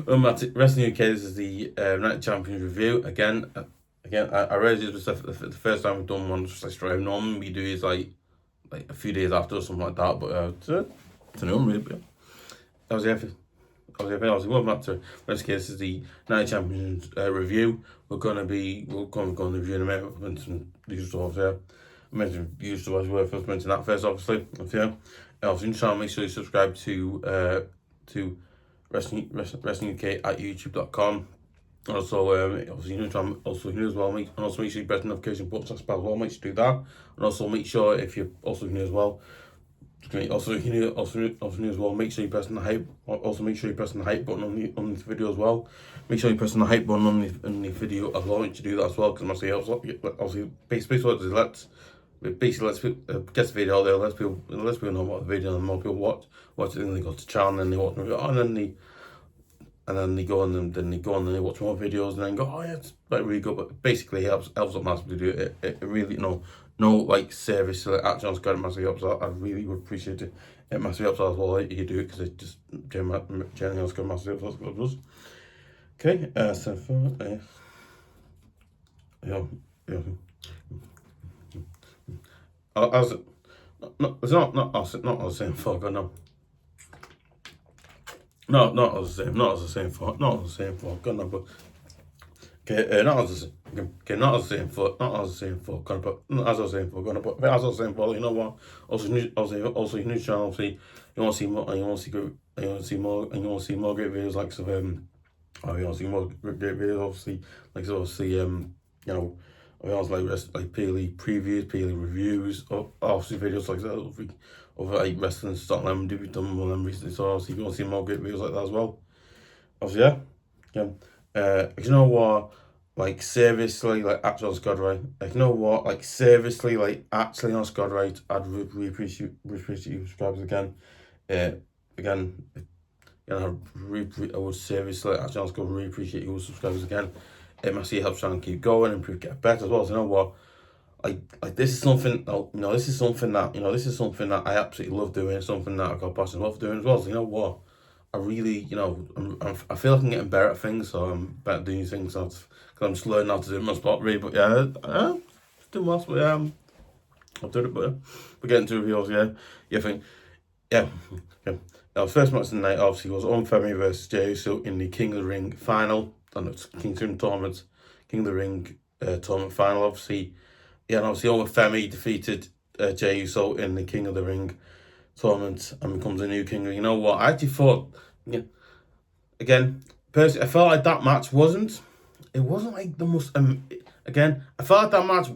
Wrestling UK. This is the Night Champions review again. I realized this was the first time we've done one just like straight away. Normally we do is like a few days after or something like that. But it's a new one really. But that was everything. Welcome back to Wrestling UK. This is the Night Champions review. We're going to review in a minute. I've mentioned these stuff here. I mentioned usual as well. First mention that first, obviously. Obviously, channel, make sure you subscribe to Wrestling UK at youtube.com. Also, obviously, as well. Make sure you press the notification button as well. Make sure you do that, and also make sure if you're also new as well. Also as well. Make sure you press the hype. Also, make sure you press the hype button on this video as well. Make sure you press the hype button on the video as well. You should do that as well because obviously basically let's get the video out there. Let's people know about the video, and more people watch it. And they go to the channel and they watch the video, and then they go on and they watch more videos and then go, oh yeah, it's like really good. But basically, it helps up massively. Do it. It really no like service to actually on Skype massively helps out. I really would appreciate it. It massively helps out as well. You do it because it just generally on Skype massively helps out. Okay, so for it's not I was saying for God no. No, not as the same for God no, but okay, not as the same for God, but as I was saying for God no, but as I was saying for, you know what? Also new channel, obviously you want to see more, and you want to see more great videos like you want to see more great videos, obviously I also like Peely previews, Peely reviews, obviously videos like that of like wrestling Scotland. We've done one of them recently, so obviously if you want to see more great videos like that as well. Obviously, you know what? Like seriously, like actually on Scott right. Like you know what? Like seriously, like actually on Scott right. I'd really appreciate you subscribers again. Again, I would seriously actually on Scott really appreciate you subscribers again. It massively helps trying to keep going and improve, get better as well. So you know what? Like this is something this is something that I absolutely love doing. It's something that I got passionate love doing as well. So you know what? I really, I feel like I'm getting better at things, so I'm better at doing things. Because I'm just learning how to do my spot really. But yeah, doing well. But yeah, I'll do it. But we're getting to reveals. Our first match of the night obviously was on Femi versus Jey Uso in the King of the Ring final. And it's King of the Ring tournament final. Obviously, and obviously over Femi defeated Jey Uso in the King of the Ring tournament and becomes a new king. You know what? I actually thought, again, personally, I felt like that match wasn't like the most. I felt like that match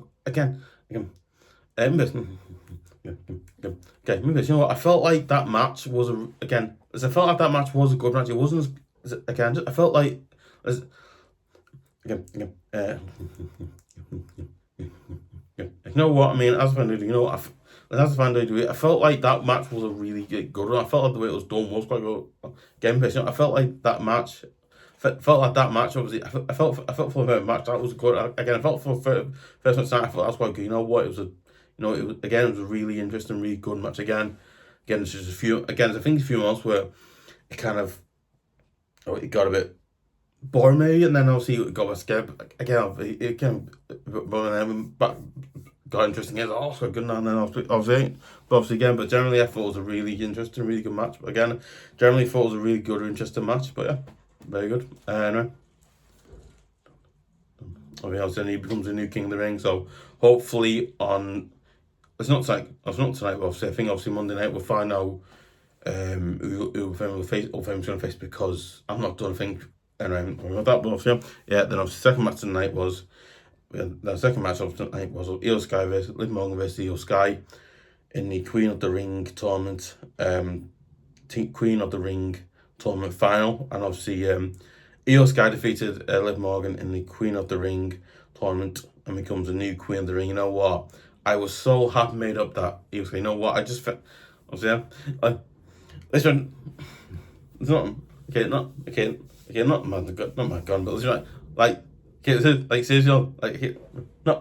you know what? I felt like that match was a good match. It wasn't I felt like you know what I mean? As a fan, I felt like that match was a really good one. I felt like the way it was done was quite good. Again, I felt like that match. Obviously, I felt for the match that was good. Again, I felt for the first match tonight. I thought that's quite good. You know what? It was a really interesting, really good match. Again, there's just a few. Again, I think a few months where it kind of it got a bit boring maybe, and then obviously it got scared again. It came, but got interesting. It's also good, and then obviously again. But generally, I thought it was a really interesting, really good match. But again, generally thought it was a really good, interesting match. But yeah, very good. Anyway, obviously he becomes a new King of the Ring. So hopefully it's not tonight. But obviously I think Monday night we'll find out who Femi will face, or Femi's going to face, because I'm not done. I think. And that, but obviously, then obviously second match tonight was Io Sky versus Liv Morgan versus Io Sky in the Queen of the Ring tournament, final, and obviously Io Sky defeated Liv Morgan in the Queen of the Ring tournament and becomes a new Queen of the Ring. You know what? I was so happy made up that Io Sky. You know what? I just felt, listen, it's not okay. Okay, not my gun, but seriously,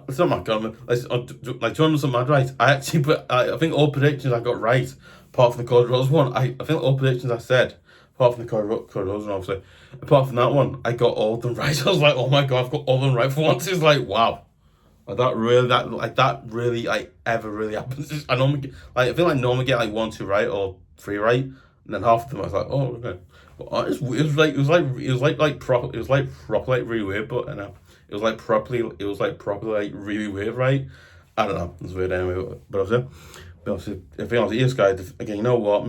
it's not my gun. Like, do you some mad right? I think all predictions I got right, apart from the Cody Rhodes one. I think all predictions I said, apart from the Cody Rhodes, and obviously, apart from that one, I got all of them right. I was like, oh my god, I've got all of them right for once. It's like, wow. That really ever really happens. I normally I feel like normally get like 1, 2 right or 3 right, and then half of them I was like, oh okay. But it was proper like really weird, but it was like properly like really weird, right? I don't know, it's weird anyway. But obviously, if you honest, this guy again, you know what?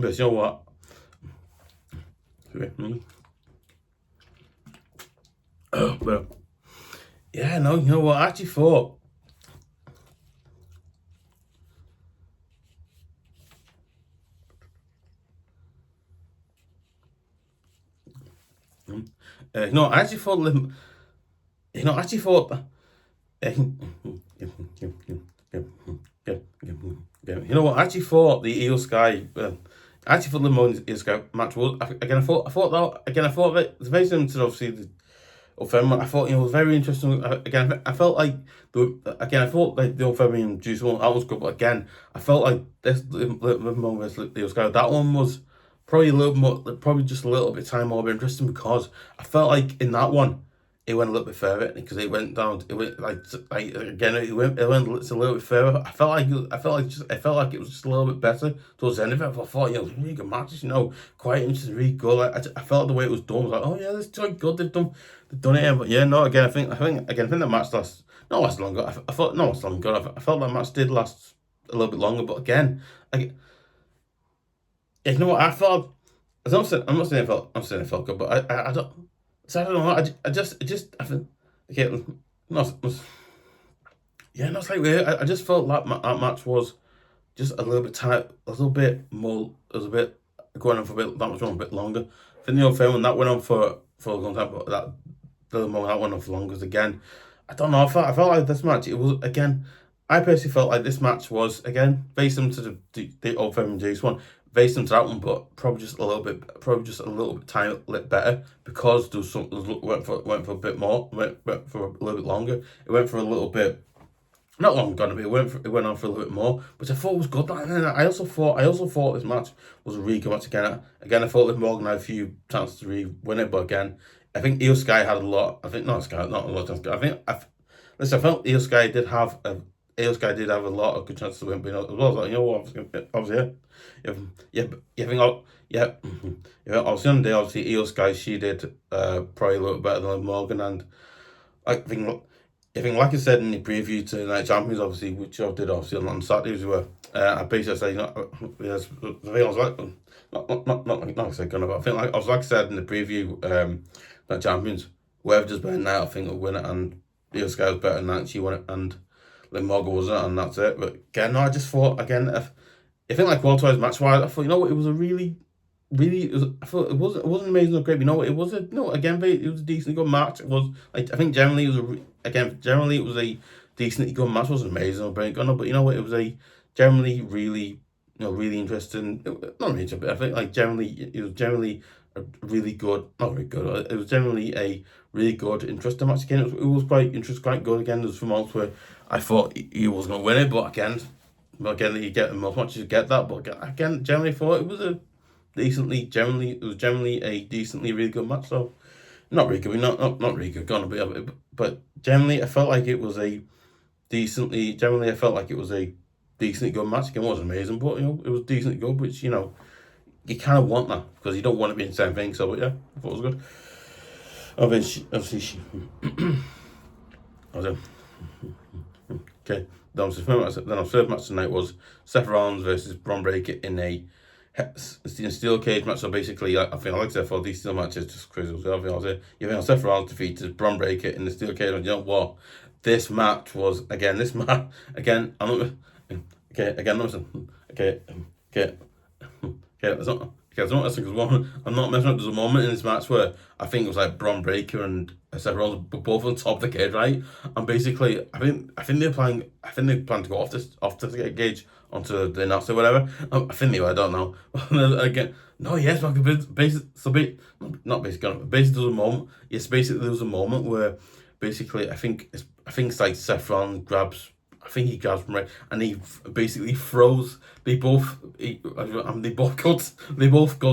But yeah, no, you know what? I actually thought. No, I actually thought I actually thought. You know what? I actually thought the Io Sky. I actually thought the Io Sky match was again. I thought that it's very similar to obviously the Femi. I thought it was very interesting. Again, I felt like I thought like the Femi and Juice one that was good, but again, I felt like this the moment with Io Sky, that one was probably a little more, probably just a little bit more interesting because I felt like in that one it went a little bit further because it went down. It went like again. It went a little bit further. I felt like it was just a little bit better towards the end of it. I thought, it was really good matches. Quite interesting, really good. Like I felt the way it was done. I was like, oh yeah, this is quite good. They've done it. But yeah, no. Again, I think the match lasts not last longer. I thought no, it's longer. I felt that match did last a little bit longer. But again, you know what? I'm not saying it felt good, but I don't. So I don't know. I feel okay. No, yeah, no, it's like weird. I just felt like that match was just a little bit tight, a little bit more. It was a bit going on for a bit that much on a bit longer. I think the old film that went on for a long time, but that went on for longer. Again, I don't know. I felt like this match. It was again. I personally felt like this match was again based on to the old film and Jace one. Based on that one, but probably just a little bit tiny bit better because there was some went for a bit more, went for a little bit longer. It went for a little bit, not long gonna be. It went on for a little bit more, which I thought was good. And I also thought this match was a really good match again. I thought Liv Morgan had a few chances to win it, but again, I think Io Sky had a lot. I think not Sky, not a lot of chances. I felt Io Sky did have a lot of good chances to win, but as well as that, obviously, I was the other day, obviously, Io Sky, she did probably a little better than Liv Morgan, and I think, like I said in the preview to Night Champions, obviously, which I did obviously on Saturdays, where I basically said, yes, the thing I was like, not like I said, but I think like I said in the preview, Night Champions, whoever does better now, I think will win it, and Io Sky was better than that, and she won it, and Liv Morgan wasn't, and that's it. But again, no, I just thought again, I think like world-wise match-wise, I thought it was a really, I thought it wasn't amazing or great. But it was it was a decently good match. It was like I think generally it was a decently good match. It wasn't amazing or brilliant, but it was a generally really really interesting. Not really, but I think like it was generally a really good, not very good. It was generally a really good, interesting match again. It was quite interesting, quite good again. There's some moments where I thought he was going to win it, but again, you get most matches you get that. But again, generally thought it was a generally a decently really good match. So not really good, not really good, gonna be, but generally I felt like it was a decently good match. Again, it wasn't amazing, but it was decently good, which you kind of want that because you don't want to be in the same thing. So, but yeah, I thought it was good. Obviously, okay. Then our third match tonight was Seth Rollins versus Bron Breakker in a steel cage match. So basically, I think like I said, for these steel matches, just crazy. You think Seth Rollins defeated Bron Breakker in the steel cage match. You know what? This match was again. I'm not. Okay, again, listen. Okay. That's not. Okay, I'm not messing up. There's a moment in this match where I think it was like Bron Breakker and Seth Rollins were both on top of the cage, right? And basically, I think they're planning to go off the cage onto the nuts or whatever. I think they were. I don't know. Again, no, yes, basically, not basically. Basically, there was a moment. Yes, basically, there was a moment where basically I think it's like Seth Rollins grabs I think he grabs from right, and he basically throws. They both go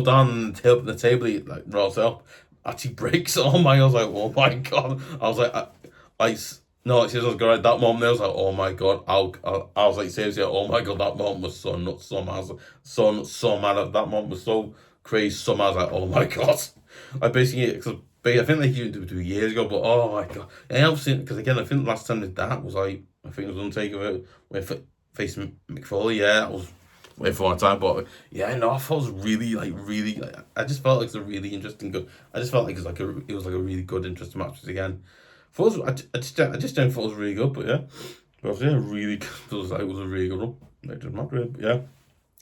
down the table. He like rolls up, actually breaks it. Oh my! I was like, oh my god! I was like, no, like, seriously, at that moment, I was like, oh my god! I was like, seriously, oh my god! That moment was so nuts, so mad, so mad. That moment was so crazy, so mad. I was like, oh my god! I basically, cause, I think they used to do years ago, but oh my god! And I've seen, because again, I think the last time they did that was like, I think it was Undertaker with facing Mick Foley. Yeah, that was way for one time, but yeah, no, I thought it was really. Like, I just felt like it was a really interesting. I just felt like it was like a really good, interesting match again. I just don't thought it was really good, but yeah, really good. It was a really good one. It didn't matter, but yeah,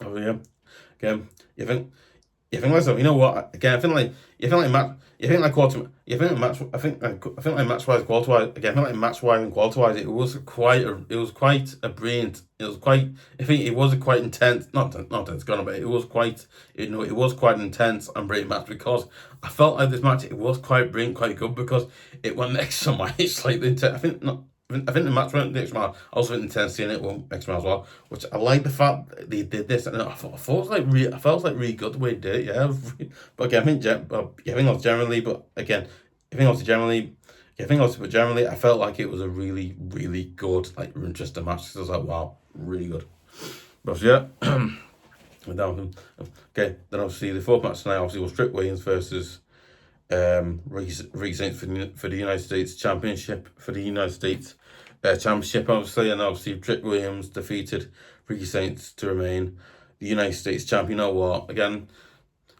oh yeah. Again, you think like so, you know what? Again, I think like match, you think like quarter, you think like match. I think like match wise, quarter wise. Again, I think like match wise and quarter wise, it was quite a brilliant. It was quite. I think it was a quite intense. Not intense, gone but it was quite. It was quite an intense and brilliant match because I felt like this match it was quite brilliant, quite good because it went the extra mile. It's like I think not. I think the match went the extra mile. I also think the intensity in it went extra mile as well, which I like the fact that they did this, and I thought it was like I felt like really good the way they did it. Yeah, but again, I think also generally, but again, I think also generally, but generally, I felt like it was a really good, like interesting match. So I was like, wow, really good. But yeah, okay. Then obviously the fourth match tonight obviously was Trick Williams versus Ricky Saints for the United States Championship Championship obviously, and obviously Trick Williams defeated Ricky Saints to remain the United States champ. You know what? Again,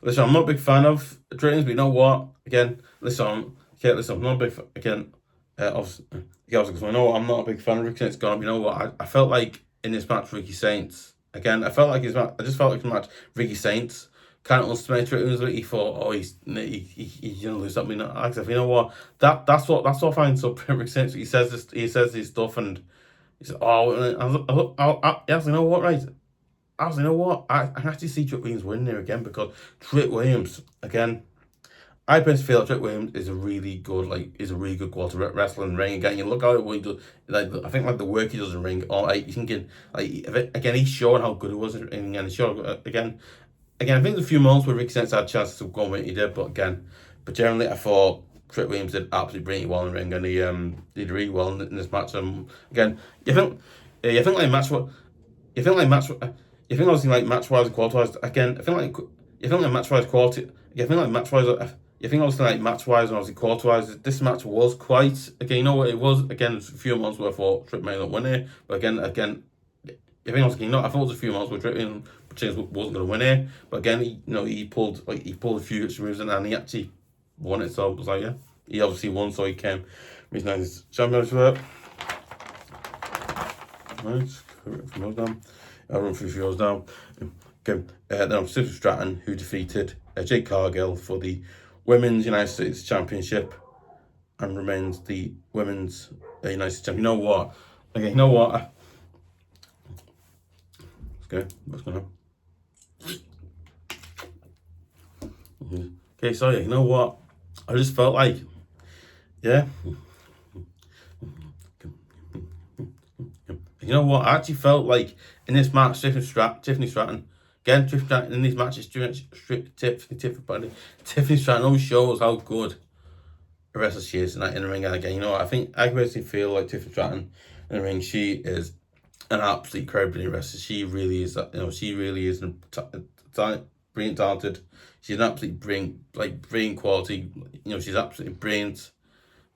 listen, I'm not a big fan of Trick Williams, but you know what? Again, listen, I'm not a big again. Obviously, I know I'm not a big fan of Ricky Saints. Gone. You know what? I felt like in this match, Ricky Saints. Again, I just felt like his match, Ricky Saints kind of underestimated it. He thought, oh, he's gonna lose something. You know what? That's what I find so Ricky Saints. He says this stuff, and he said, you know what, right? You know what? I can actually see Trick Williams winning here again because Trick Williams again. I personally feel like Trick Williams is a really good quality wrestler in the ring. Again, you look at what he does. Like I think like the work he does in the ring, or like you thinking like again he's showing how good he was in the ring, and he's showing again. Again, I think there's a few moments where Ricky Saints had chances to go and win. He did, but generally I thought Trick Williams did absolutely brilliantly well in the ring, and he did really well in this match. Again, you think like match what you think like match you think obviously like match wise and quality wise. Again, I think like you think like match wise quality. You think like match wise. You think obviously like match wise and obviously quality wise, this match was quite again. You know what it was again. It's a few months where I thought Trick may not win it, but again. I think obviously, I thought it was a few months where Trick Williams wasn't going to win it, but again, he pulled a few extra moves and he actually won it. So I was like, yeah, he obviously won, so he came. He's now his championship. Right, from those down. I'll run through a few of those down. Okay, then I'm Tiffany Stratton, who defeated Jade Cargill for the Women's United States Championship and remains the Women's United States Champion. You know what? Okay, you know what? Okay, what's going on? Okay, so yeah, you know what? I just felt like, yeah. You know what? I actually felt like in this match, Tiffany Stratton, again, Tiffany Stratton in these matches, Tiffany Stratton always shows how good a wrestler she is in the ring. And again, you know what? I basically feel like Tiffany Stratton in the ring, she is an absolute credibility wrestler. She really is. She really is brilliant, talented. She's an absolute brilliant quality. She's absolutely brilliant.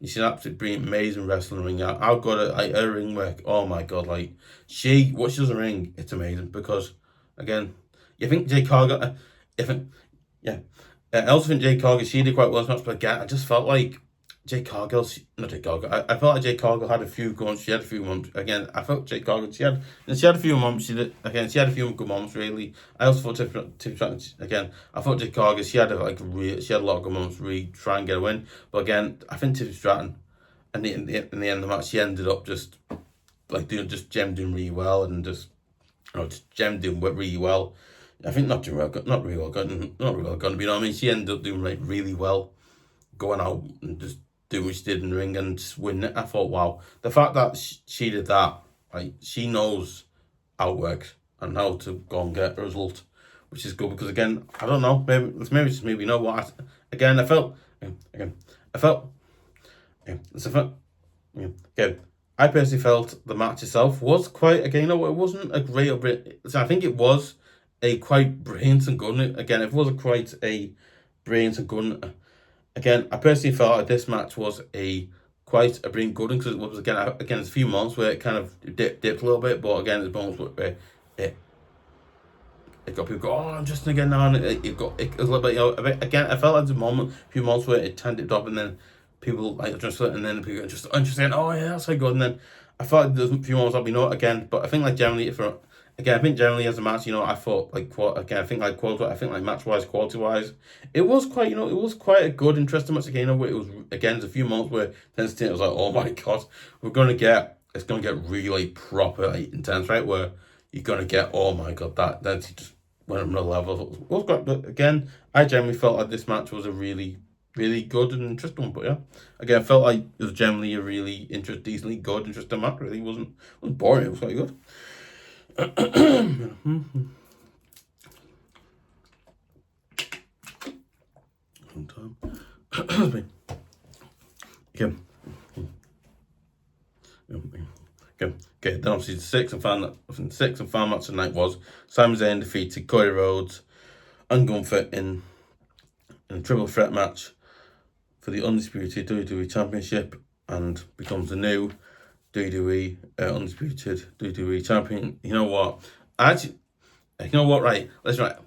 She's an absolutely brilliant, amazing wrestler in the ring. I've got her ring work. Oh my god, what she does in the ring, it's amazing. Because again, you think Jade Cargill, I also think Jade Cargill, she did quite well as much. But again, I just felt like I felt like Jade Cargill had a few good ones. She had a few moments. Again, I felt Jade Cargill. She had a few moments. She had a few good moments. Really, I also thought Tiffany again. I thought Jade Cargill. She had a lot of good moments. Really try and get a win. But again, I think Tiffany Stratton, and in the end of the match, she ended up just Gem doing really well, and just Gem doing really well. I think not really well. But you know what I mean? She ended up doing really well, going out and just do what she did in the ring and just win it. I thought, wow, the fact that she did that like she knows how it works and how to go and get a result, which is good because again, I don't know, maybe it's just maybe you know what I felt again I felt again I personally felt the match itself was quite again it wasn't a great I think it was a quite brilliant and good again it was quite a brilliant and good again I personally felt like this match was quite a brilliant good because it was again there's a few months where it kind of dipped a little bit, but again there's moments where it got people go, oh, I'm just again now, and it was a little bit, again, I felt like there's a few moments where it tended to up, and then people like just, and then people just saying, oh yeah, that's so good, and then I felt like there's a few moments that again, but I think like generally, I think generally as a match, I thought like, again, I think like quality, I think like match wise, quality wise, it was quite, it was quite a good, interesting match again, where it was, again, there's a few moments where it was like, oh my god, it's gonna get really proper like, intense, right, where you're gonna get, oh my god, that's just went up another level. It was great, but again, I generally felt like this match was a really, really good and interesting one. But yeah, again, I felt like it was generally a really decently good, interesting match. Really wasn't boring. It was quite good. Okay. Okay, then obviously the sixth and final match of the night was Sami Zayn defeated Cody Rhodes and Gunther in a triple threat match for the undisputed WWE Championship and becomes the new WWE undisputed WWE champion. You know what? Actually, you know what? Right, listen. Okay,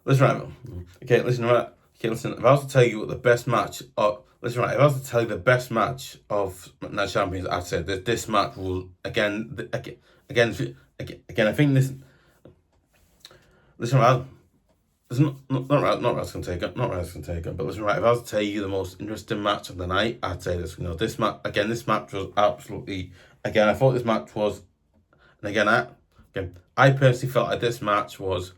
listen. Right. Okay, listen. If I was to tell you what the best match of listen, right. If I was to tell you the best match of Night Champions, I'd say that this match will again. I think this. Listen, right. It's not right. Not right. Can take it. Not right. Can take it. But listen, right. If I was to tell you the most interesting match of the night, I'd say this. This match again. This match was absolutely. Again, I thought this match was. And again, I personally felt like this match was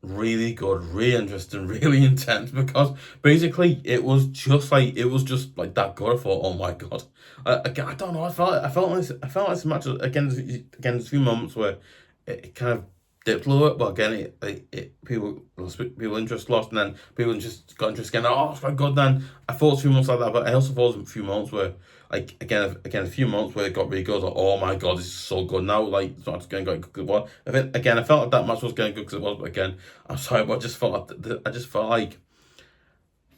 really good, really interesting, really intense because basically it was just like that good. I thought, oh my god, again, I don't know. I felt like this match again. There's a few moments where it kind of dipped a little bit, but again, people interest lost, and then people just got interest again. Oh, it's quite good. Then I thought a few moments like that, but I also thought a few moments where. Like again, a few moments where it got really good. Like, oh my god, this is so good now. Like, it's not just going to go good. Well, I felt like that match was going good because it was. But again, I'm sorry, but I just felt like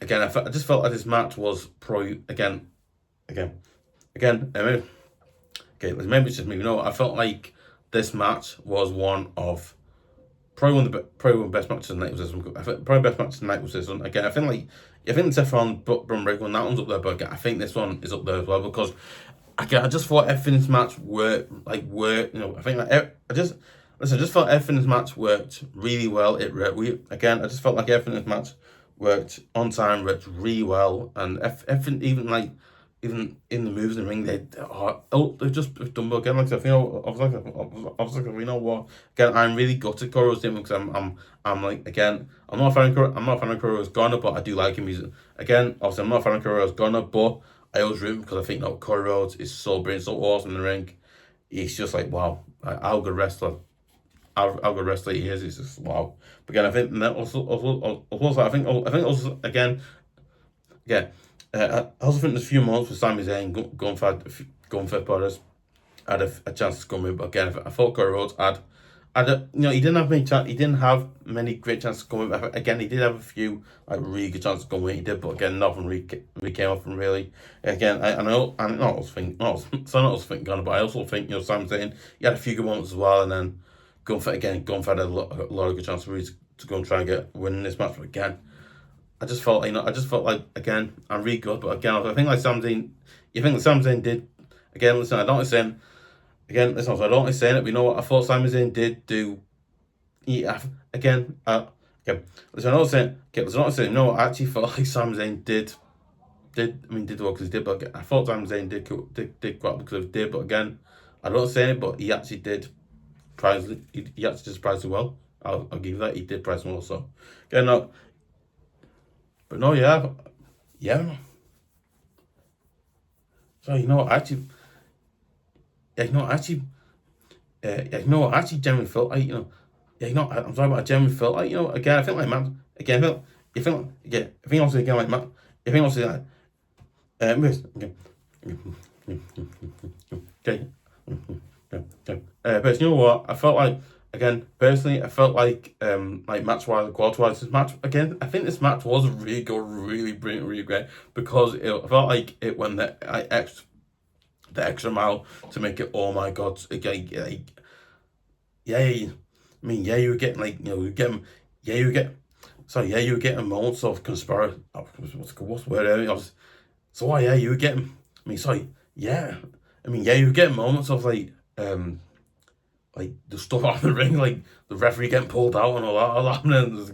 again, I just felt like this match was probably again. Maybe, okay, maybe it's just me. I felt like this match was one of probably one of the best matches of the night was this one. I think probably best match of the night was this one. Again, I think the Seth Rollins Bron Breakker one, that one's up there, but again, I think this one is up there as well because again, I just thought everything in this match worked. I think I just felt everything in this match worked really well. I just felt like everything in this match worked on time, worked really well, and everything even in the moves in the ring, they've just done well again. Like I was like, you know what? Again, I'm really gutted Cody Rhodes because I'm like again, I'm not a fan of Cody Rhodes Gunner, but I do like him. Again, obviously I'm not a fan of Cody Rhodes Gunner, but I always root him because I think Cody Rhodes is so brilliant, so awesome in the ring. He's just like wow, how good wrestler. How good wrestler he is. He's just wow. But again, I think that I think also again. Yeah, I also think there's a few moments with Sami Zayn going for Boris had a chance to come in, but again, I thought Cody Rhodes he didn't have many great chances to come in. Again, he did have a few really good chances to come in. He did, but again, nothing really came off him really. Again, I also think but I also think Sami Zayn he had a few good moments as well, and then Gunther had a lot of good chances really to go and try and get winning this match, but again. I just felt like again, I'm really good, but again, I think like Sami Zayn, you think that Sami Zayn did again. Listen, I don't like saying again. Listen, I don't like saying it, but you know what? I thought Sami Zayn did do. Yeah, again, okay. Listen, I'm not saying. Okay, listen, I'm not saying. No, I actually felt like Sami Zayn did well because he did, but I thought Sami Zayn did quite because he did, but again, I don't say it, but he actually did. He actually did surprisingly well. I'll give you that. He did surprisingly well. So, again, no. But no, yeah. So actually, yeah, you know what, I actually genuinely felt like, yeah, I'm sorry, but I genuinely felt like, again, I think like Matt, again, I feel, yeah, I think also again like Matt, I think also like, okay, okay, okay, but you know what, I felt like, again, personally, I felt like match-wise, quality-wise, this match, again, I think this match was really good, really brilliant, really great, because I felt like it went the extra mile to make it, oh my god, again, yeah, I mean, yeah, you were getting you get, yeah, you get, sorry, yeah, you were getting moments of conspiracy. What's the word? So yeah, you were getting. I mean, sorry, yeah, I mean, yeah, you were getting moments of like the stuff out of the ring, like the referee getting pulled out and all that, and then there's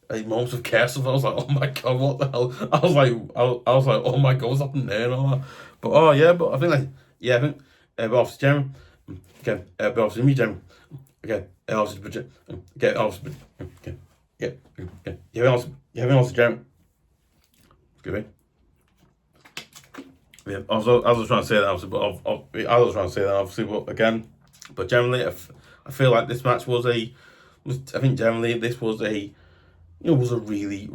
like moments of chaos. I was like, oh my god, what the hell? I was like, oh my god, what's happening there and all that. But oh yeah, but I think yeah, I think but obviously, Jeremy, okay, but obviously me, Jeremy. Okay, obviously, okay, obviously, okay, yeah, okay, you have also, Jeremy. Excuse me. Yeah, also, I was trying to say that obviously, but I was trying to say that obviously, but again, but generally, I feel like this match I think generally this was was a really,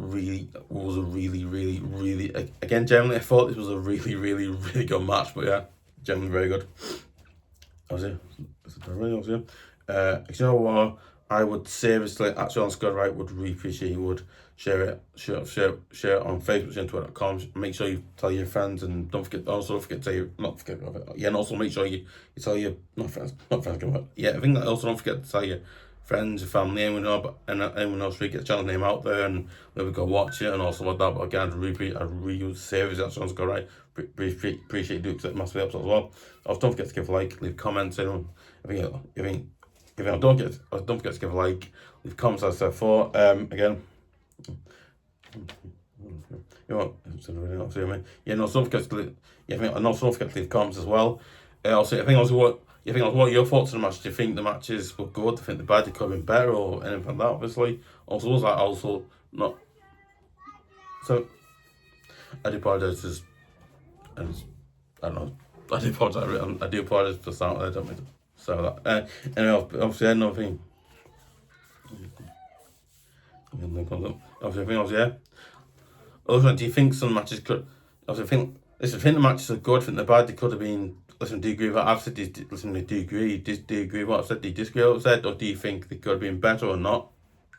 again, generally, I thought this was a really good match, but yeah, generally very good. Obviously, you know what? I would seriously, actually, on Scott Wright, would really appreciate you would share it on Facebook and Twitter.com. Make sure you tell your friends, and don't forget to tell your, not forget about it. Yeah, and also make sure you tell your, not friends, yeah, I think that also don't forget to tell your friends, your family, anyone else really get the channel name out there, and maybe go watch it and also like that. But again, I really seriously, that's on Scott Wright. Appreciate you doing that massive episode as well. Also, don't forget to give a like, leave comments, anyone. If you don't forget to give a like, leave comments as I said before. Again, yeah, no, don't forget to leave, don't forget to leave comments as well. Also, what your thoughts on the match? Do you think the matches were good? Do you think the bad could have been better or anything like that? Obviously, also was that also not so. I do apologize, and I don't know. I do apologize. I do apologize for sound. I don't mean to say that. Anyway, obviously, another thing. Obviously, yeah. Also, do you think some matches could? Obviously, I think the matches are good. I think they're bad. They could have been. Listen, do you agree with what I've said? Listen, do you agree? Do you agree with what I've said? Do you disagree with what I've said? Or do you think they could have been better or not?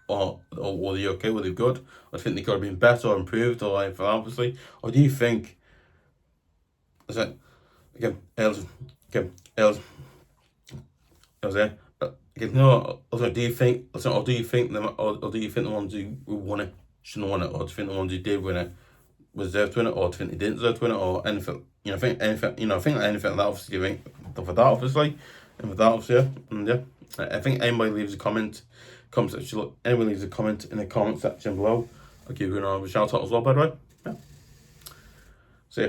Or were they okay? Were they good? Or do you think they could have been better or improved or anything, obviously? Or do you think? Listen, again, again, okay. Again, no. Also, do you think? Listen, or do you think the ones who won it shouldn't have won it, or do you think the ones who did win it deserved to win it, or do you think they didn't deserve to win it, or anything? I think anything. I think anything like that. Obviously, you think for that, obviously, and with that, obviously, yeah, and yeah. I think anybody leaves a comment, anybody leaves a comment in the comment section below, I'll give you another shout out as well. By the way, yeah. See ya.